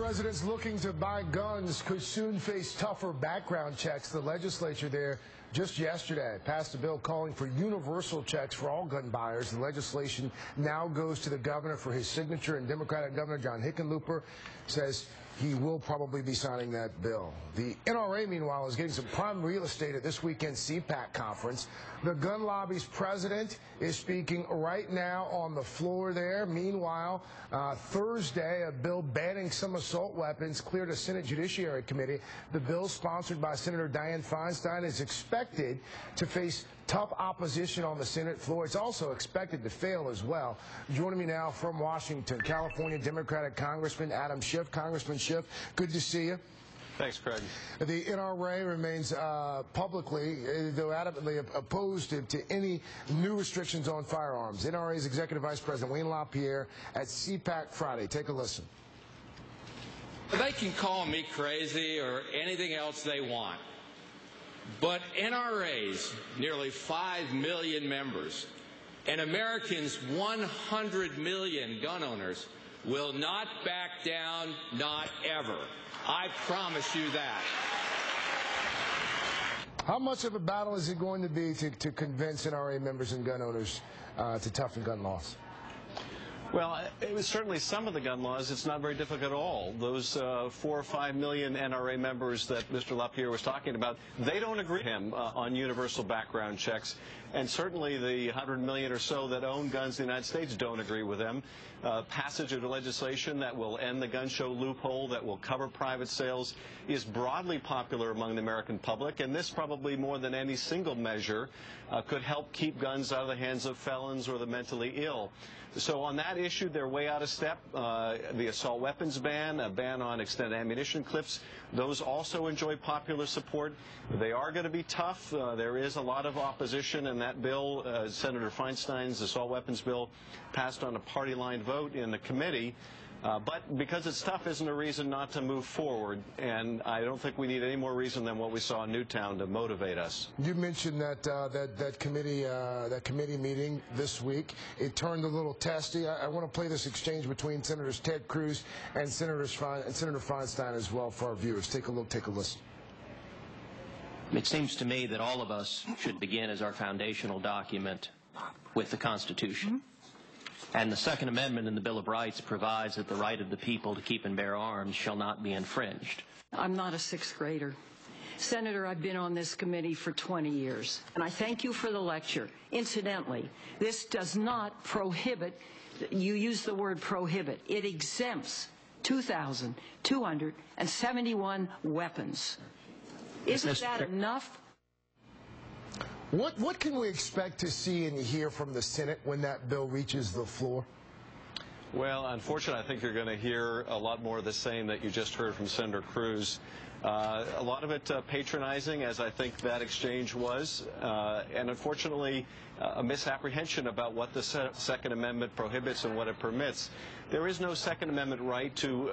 residents looking to buy guns could soon face tougher background checks. The legislature there just yesterday passed a bill calling for universal checks for all gun buyers. The legislation now goes to the governor for his signature, and Democratic Governor John Hickenlooper says he will probably be signing that bill. The NRA, meanwhile, is getting some prime real estate at this weekend's CPAC conference. The gun lobby's president is speaking right now on the floor there. Meanwhile, Thursday, a bill banning some assault weapons cleared a Senate Judiciary Committee. The bill, sponsored by Senator Dianne Feinstein, is expected to face tough opposition on the Senate floor. It's also expected to fail as well. Joining me now from Washington, California Democratic Congressman Adam Schiff. Congressman Schiff, good to see you. Thanks, Craig. The NRA remains publicly, though adamantly opposed to any new restrictions on firearms. NRA's Executive Vice President Wayne LaPierre at CPAC Friday. Take a listen. They can call me crazy or anything else they want, but NRA's nearly 5 million members and Americans' 100 million gun owners will not back down, not ever. I promise you that. How much of a battle is it going to be to convince NRA members and gun owners to toughen gun laws? Well, it was certainly some of the gun laws. It's not very difficult at all. Those 4 or 5 million NRA members that Mr. LaPierre was talking about, they don't agree with him on universal background checks. And certainly the 100 million or so that own guns in the United States don't agree with him. Passage of the legislation that will end the gun show loophole, that will cover private sales, is broadly popular among the American public. And this, probably more than any single measure, could help keep guns out of the hands of felons or the mentally ill. So on that issue, they're way out of step. The assault weapons ban, a ban on extended ammunition clips, those also enjoy popular support. They are going to be tough. There is a lot of opposition, and that bill, Senator Feinstein's assault weapons bill, passed on a party line vote in the committee. But because it's tough isn't a reason not to move forward, and I don't think we need any more reason than what we saw in Newtown to motivate us. You mentioned that committee meeting this week. It turned a little testy. I want to play this exchange between Senators Ted Cruz and Senator Feinstein as well for our viewers. Take a listen. It seems to me that all of us should begin as our foundational document with the Constitution. And the Second Amendment in the Bill of Rights provides that the right of the people to keep and bear arms shall not be infringed. I'm not a sixth grader. Senator, I've been on this committee for 20 years, and I thank you for the lecture. Incidentally, this does not prohibit, you use the word prohibit, it exempts 2,271 weapons. Isn't that enough? What can we expect to see and hear from the Senate when that bill reaches the floor? Well, unfortunately, I think you're going to hear a lot more of the same that you just heard from Senator Cruz. A lot of it patronizing, as I think that exchange was, and unfortunately a misapprehension about what the Second Amendment prohibits and what it permits. There is no Second Amendment right to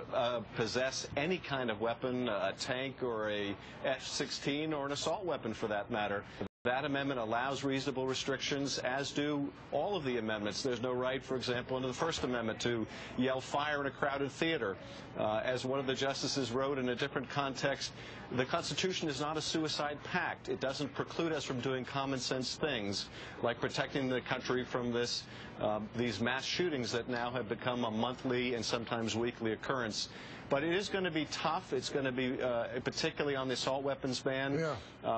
possess any kind of weapon, a tank or a F-16 or an assault weapon for that matter. That amendment allows reasonable restrictions, as do all of the amendments. There's no right, for example, under the First Amendment to yell fire in a crowded theater. As one of the justices wrote in a different context, the Constitution is not a suicide pact. It doesn't preclude us from doing common sense things like protecting the country from these mass shootings that now have become a monthly and sometimes weekly occurrence. But it is going to be tough. It's going to be, particularly on the assault weapons ban,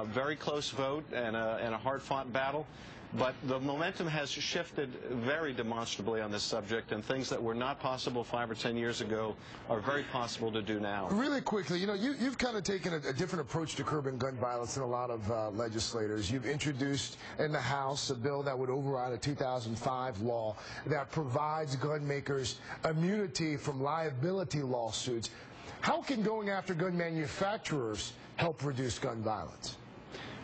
very close vote and a hard-fought battle. But the momentum has shifted very demonstrably on this subject, and things that were not possible 5 or 10 years ago are very possible to do now. Really quickly, you know, you've kind of taken a different approach to curbing gun violence than a lot of legislators. You've introduced in the House a bill that would override a 2005 law that provides gun makers immunity from liability lawsuits. How can going after gun manufacturers help reduce gun violence?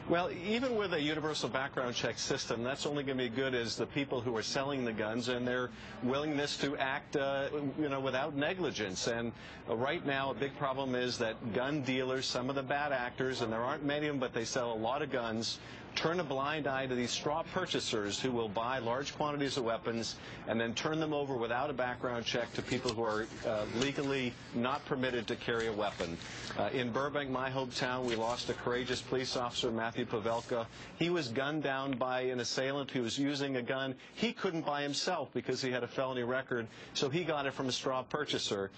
Well, even with a universal background check system, that's only going to be good as the people who are selling the guns and their willingness to act, without negligence. And right now, a big problem is that gun dealers, some of the bad actors, and there aren't many of them, but they sell a lot of guns, turn a blind eye to these straw purchasers who will buy large quantities of weapons and then turn them over without a background check to people who are legally not permitted to carry a weapon. In Burbank, my hometown, we lost a courageous police officer, Matthew Pavelka. He was gunned down by an assailant who was using a gun he couldn't buy himself because he had a felony record, so he got it from a straw purchaser.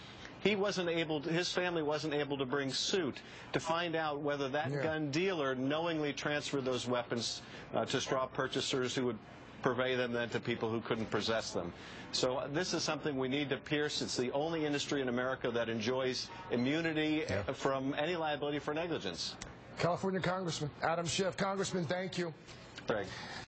He wasn't able to, his family wasn't able to bring suit to find out whether that gun dealer knowingly transferred those weapons to straw purchasers who would purvey them then to people who couldn't possess them. So this is something we need to pierce. It's the only industry in America that enjoys immunity from any liability for negligence. California Congressman Adam Schiff. Congressman, thank you. Craig.